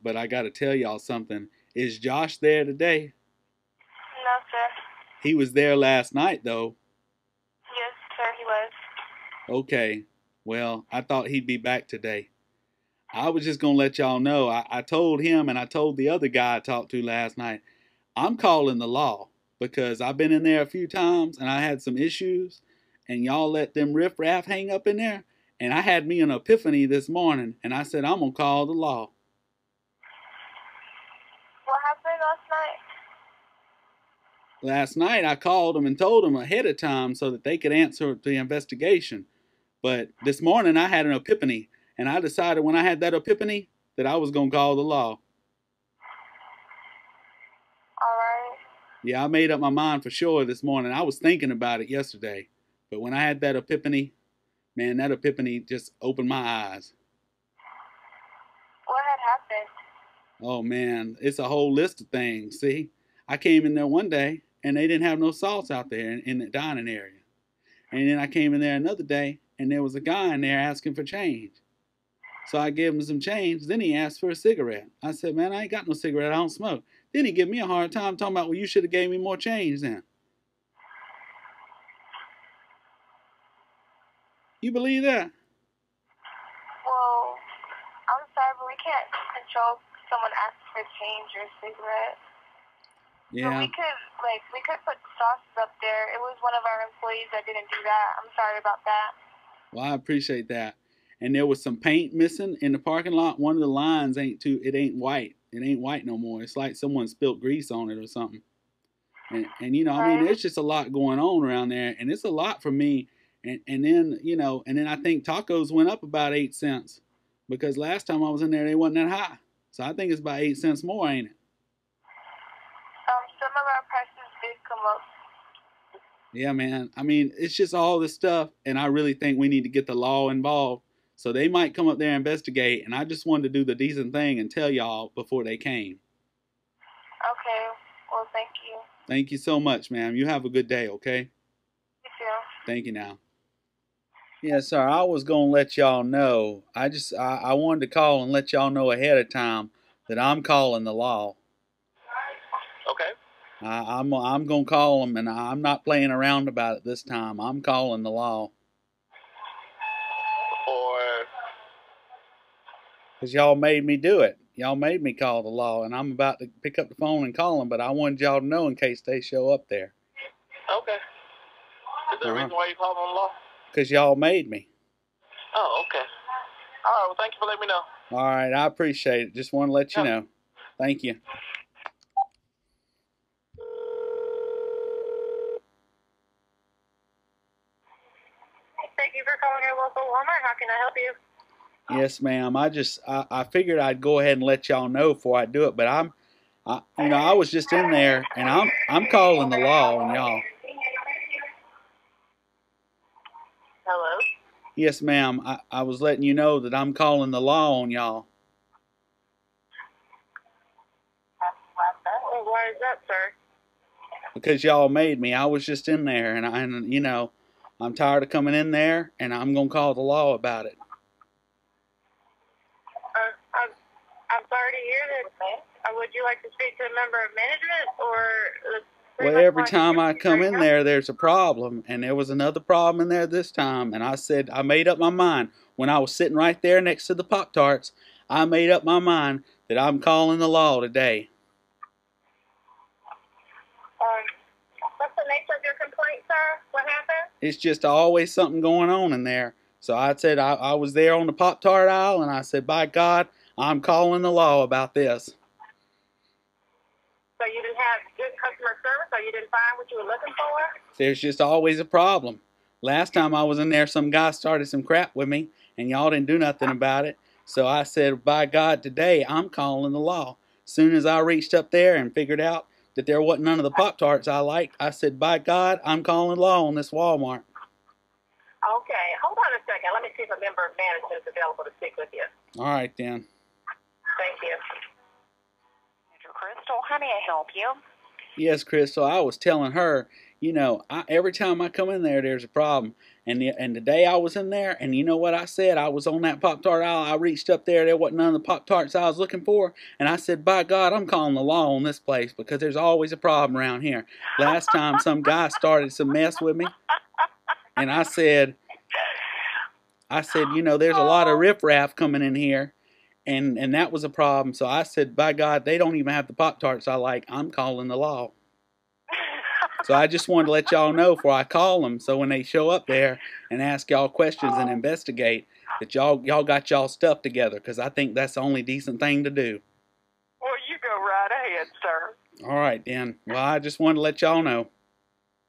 but I got to tell y'all something. Is Josh there today? No, sir. He was there last night, though. Yes, sir, he was. Okay. Well, I thought he'd be back today. I was just going to let y'all know. I told him and I told the other guy I talked to last night, I'm calling the law because I've been in there a few times and I had some issues and y'all let them riffraff hang up in there. And I had me an epiphany this morning and I said, I'm going to call the law. What happened last night? Last night I called them and told them ahead of time so that they could answer the investigation. But this morning I had an epiphany. And I decided when I had that epiphany that I was going to call the law. All right. Yeah, I made up my mind for sure this morning. I was thinking about it yesterday. But when I had that epiphany, man, that epiphany just opened my eyes. What had happened? Oh, man, it's a whole list of things. See, I came in there one day and they didn't have no salts out there in the dining area. And then I came in there another day and there was a guy in there asking for change. So I gave him some change. Then he asked for a cigarette. I said, man, I ain't got no cigarette. I don't smoke. Then he gave me a hard time talking about, well, you should have gave me more change then. You believe that? Well, I'm sorry, but we can't control someone asking for change or a cigarette. Yeah. But we could put sauces up there. It was one of our employees that didn't do that. I'm sorry about that. Well, I appreciate that. And there was some paint missing in the parking lot. One of the lines ain't white. It ain't white no more. It's like someone spilled grease on it or something. And you know, I mean, there's just a lot going on around there, and it's a lot for me. And then, you know, and then I think tacos went up about 8 cents because last time I was in there, they wasn't that high. So I think it's about 8 cents more, ain't it? Some of our prices did come up. Yeah, man. I mean, it's just all this stuff, and I really think we need to get the law involved. So they might come up there and investigate, and I just wanted to do the decent thing and tell y'all before they came. Okay. Well, thank you. Thank you so much, ma'am. You have a good day, okay? You too. Thank you now. Yeah, sir, I was going to let y'all know. I wanted to call and let y'all know ahead of time that I'm calling the law. Okay. I'm going to call them, and I'm not playing around about it this time. I'm calling the law. Because y'all made me do it. Y'all made me call the law, and I'm about to pick up the phone and call them, but I wanted y'all to know in case they show up there. Okay. Is there a reason why you called on the law? Because y'all made me. Oh, okay. All right, well, thank you for letting me know. All right, I appreciate it. Just want to let you know. Thank you. Thank you for calling your local Walmart. How can I help you? Yes, ma'am. I figured I'd go ahead and let y'all know before I do it, but I was just in there and I'm calling the law on y'all. Hello? Yes, ma'am. I was letting you know that I'm calling the law on y'all. Why is that, sir? Because y'all made me. I was just in there and you know, I'm tired of coming in there and I'm going to call the law about it. I'm sorry to hear this. Would you like to speak to a member of management or... Well, every time I come in there, there's a problem, and there was another problem in there this time, and I made up my mind. When I was sitting right there next to the Pop-Tarts, I made up my mind that I'm calling the law today. What's the nature of your complaint, sir? What happened? It's just always something going on in there. So I said I was there on the Pop-Tart aisle, and I said, by God, I'm calling the law about this. So you didn't have good customer service, or you didn't find what you were looking for? There's just always a problem. Last time I was in there, some guy started some crap with me, and y'all didn't do nothing about it. So I said, by God, today I'm calling the law. Soon as I reached up there and figured out that there wasn't none of the Pop-Tarts I liked, I said, by God, I'm calling law on this Walmart. Okay, hold on a second. Let me see if a member of management is available to speak with you. All right, then. Thank you. Crystal, how may I help you? Yes, Crystal, I was telling her, you know, every time I come in there, there's a problem. And the day I was in there, and you know what I said? I was on that Pop-Tart aisle. I reached up there. There wasn't none of the Pop-Tarts I was looking for. And I said, by God, I'm calling the law on this place because there's always a problem around here. Last time some guy started some mess with me. And I said, you know, there's a lot of riffraff coming in here. And that was a problem. So I said, by God, they don't even have the Pop-Tarts I like. I'm calling the law. So I just wanted to let y'all know before I call them, so when they show up there and ask y'all questions and investigate, that y'all got y'all stuff together, because I think that's the only decent thing to do. Well, you go right ahead, sir. All right, then. Well, I just wanted to let y'all know.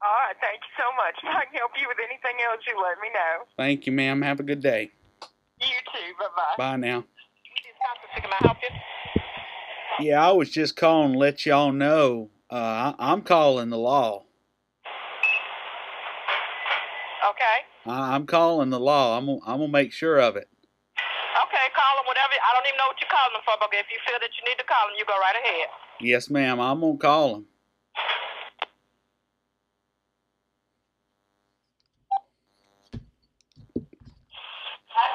All right, thank you so much. If I can help you with anything else, you let me know. Thank you, ma'am. Have a good day. You too. Bye-bye. Bye now. Can I help you? Yeah, I was just calling to let y'all know I'm calling the law. Okay. I'm calling the law. I'm gonna make sure of it. Okay, call them whatever. I don't even know what you're calling them for, but if you feel that you need to call them, you go right ahead. Yes, ma'am. I'm gonna call them.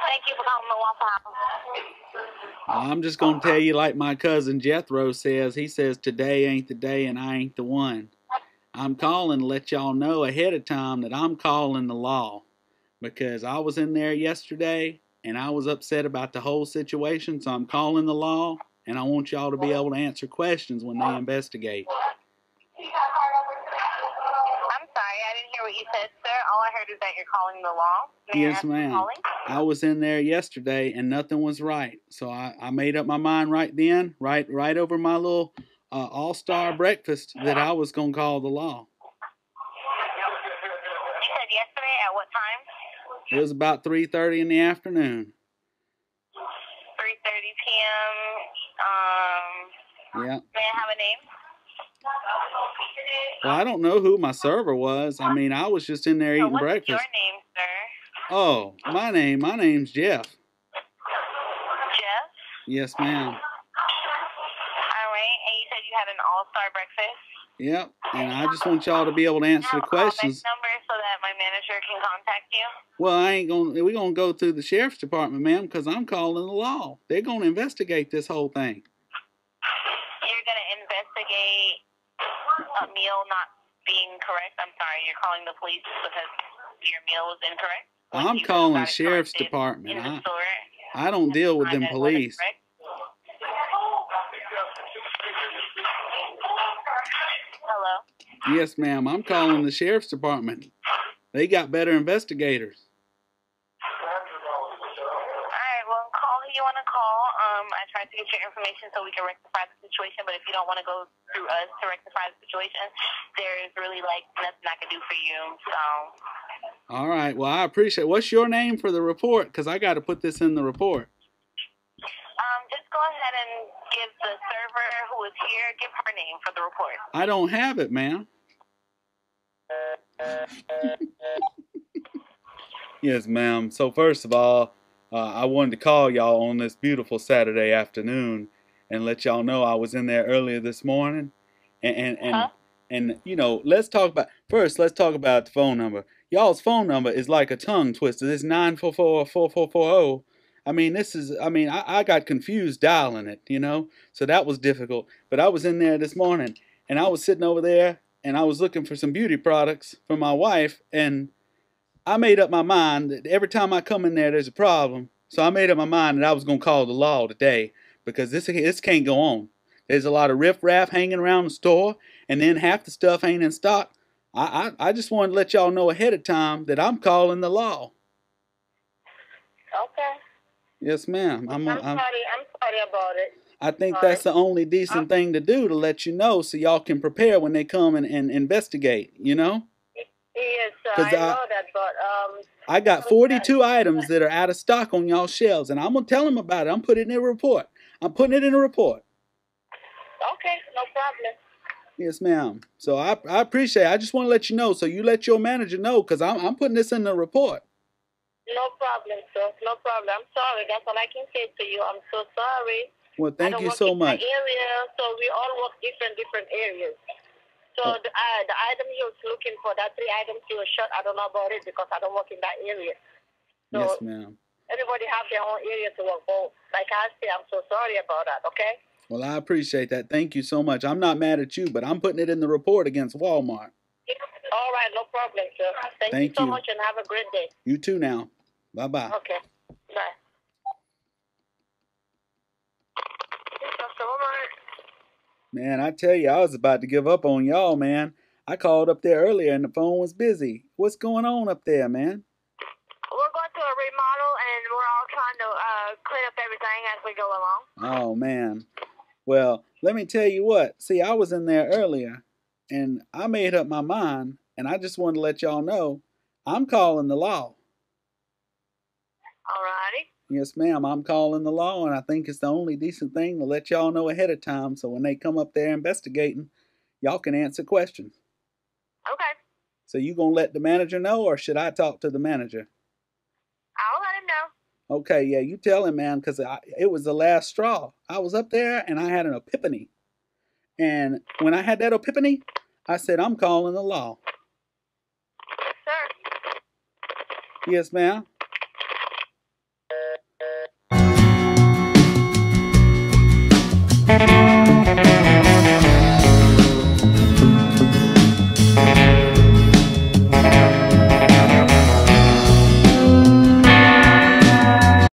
Thank you for calling the Waffle House. Well, I'm just gonna tell you like my cousin Jethro says. He says today ain't the day and I ain't the one. I'm calling to let y'all know ahead of time that I'm calling the law, because I was in there yesterday and I was upset about the whole situation, so I'm calling the law, and I want y'all to be able to answer questions when they investigate. I'm sorry, I didn't hear what you said, sir. All I heard is that you're calling the law. Yes, ma'am. I was in there yesterday and nothing was right, so I made up my mind right then, right over my little all-star breakfast, that I was going to call the law. You said yesterday at what time? It was about 3:30 in the afternoon. 3:30 p.m. Yeah. May I have a name? Well, I don't know who my server was. I mean, I was just in there eating breakfast. What's your name, sir? Oh, my name's Jeff. Jeff? Yes, ma'am. All right, and you said you had an all-star breakfast? Yep, and I just want y'all to be able to answer the questions. Have a callback number so that my manager can contact you? Well, we're going to go through the sheriff's department, ma'am, because I'm calling the law. They're going to investigate this whole thing. You're going to investigate a meal not being correct? I'm sorry, you're calling the police because your meal was incorrect? I'm calling the sheriff's department. I don't deal with them police. Hello? Yes, ma'am. I'm calling the sheriff's department. They got better investigators. Alright, well, call who you want to call. I tried to get your information so we can rectify the situation, but if you don't want to go through us to rectify the situation, there's really, nothing I can do for you, so... All right, well, I appreciate it. What's your name for the report? Because I got to put this in the report. Just go ahead and give the server who is here, give her name for the report. I don't have it, ma'am. Yes, ma'am. So first of all, I wanted to call y'all on this beautiful Saturday afternoon and let y'all know I was in there earlier this morning. And you know, let's talk about the phone number. Y'all's phone number is like a tongue twister. It's 944-4440. I mean, I got confused dialing it, you know, so that was difficult. But I was in there this morning, and I was sitting over there, and I was looking for some beauty products for my wife, and I made up my mind that every time I come in there, there's a problem. So I made up my mind that I was going to call the law today, because this can't go on. There's a lot of riffraff hanging around the store, and then half the stuff ain't in stock. I just wanted to let y'all know ahead of time that I'm calling the law. Okay. Yes, ma'am. I'm sorry about it. I think that's the only decent thing to do, to let you know so y'all can prepare when they come and investigate, you know? Yes, I know that, but... I got 42 items that are out of stock on y'all shelves, and I'm going to tell them about it. I'm putting it in a report. Okay, no problem. Yes, ma'am. So I appreciate it. I just want to let you know, so you let your manager know, because I'm putting this in the report. No problem, sir. No problem. I'm sorry. That's all I can say to you. I'm so sorry. Well, thank you so much. Area, so we all work different areas. So the item he was looking for, that 3 items he was shot, I don't know about it because I don't work in that area. So yes, ma'am. everybody have their own area to work for. Like I say, I'm so sorry about that, okay? Well, I appreciate that. Thank you so much. I'm not mad at you, but I'm putting it in the report against Walmart. All right, no problem, sir. Thank you so much and have a great day. You too now. Bye-bye. Okay, bye. Man, I tell you, I was about to give up on y'all, man. I called up there earlier and the phone was busy. What's going on up there, man? We're going to a remodel and we're all trying to clean up everything as we go along. Oh, man. Well, let me tell you what. See, I was in there earlier and I made up my mind and I just wanted to let y'all know I'm calling the law. Alrighty. Yes, ma'am, I'm calling the law, and I think it's the only decent thing to let y'all know ahead of time so when they come up there investigating, y'all can answer questions. Okay. So you gonna let the manager know, or should I talk to the manager? I'll let him know. Okay, yeah, you tell him, man, because it was the last straw. I was up there, and I had an epiphany. And when I had that epiphany, I said, I'm calling the law. Yes, sir. Yes, ma'am.